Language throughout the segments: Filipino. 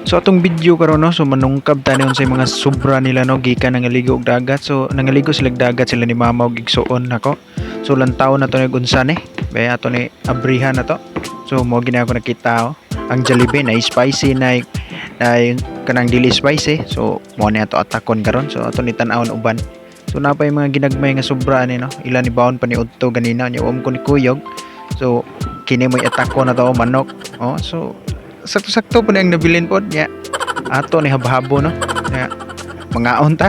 So atong video karon no, so manungkab tani unsay mga sobra nila no gikan nangaligo og dagat. So nangaligo sila og dagat sila ni mama og igsuon nako. So lantaw na to ni unsa ni. Bay ato ni abrihan na to. So mo gina ako nakita oh. Ang Jollibee na spicy na kanang dili spicy. So mo ni ato atakon karon. So ato ni tan-awon uban. So napay mga ginagmay nga sobra ni no. Ilan ni baon pa ni udto ganina nya ko ni kuyog. So kini mo atakon na to manok. Oh so sakto-sakto po na yung nabilin po niya ato ni habhabo no ya mangaon ta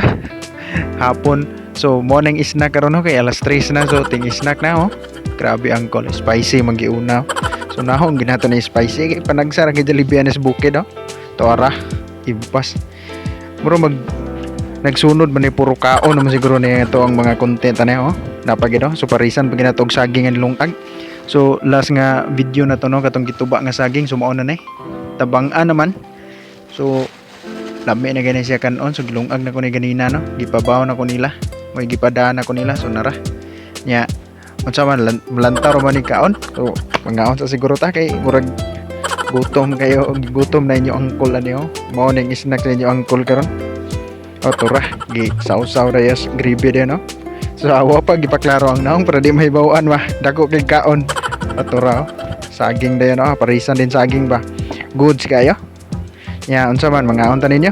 hapon so morning snack karon no kay alas 3 na so ting snack na oh grabe angkol spicy magiuna so nahong ginato ni spicy kay panagsara kay Jollibee sa bukid no to ara ibas muro nagsunod man ni puro kaon naman siguro ni ito ang mga content ano oh napagid no so parisan pag ginatog saging ang lungtag. So last nga video na to no katong gituba nga saging sumao na ni tabang-an naman. So lami na gani siya kanon so gilungag na ko ni ganina no gipabaw na ko nila may gipadaan na ko nila so nara nya unsa man lantaw man ni kaon so mangaon sa siguro ta kay murag gutom kayo gutom na inyo angkol ani oh mao ning snack sa inyo angkol karon o tura gi sausaw rayas gravy din no. So awa pa gipaklaro ang naong para di mahibawan ba dako kay kaon atura saging dayon oh parisan din saging ba goods kayo nya unsa man mga unta ninyo.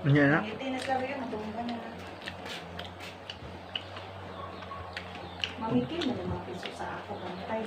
Nya na. Mamitin na mga piso sa ako bantay.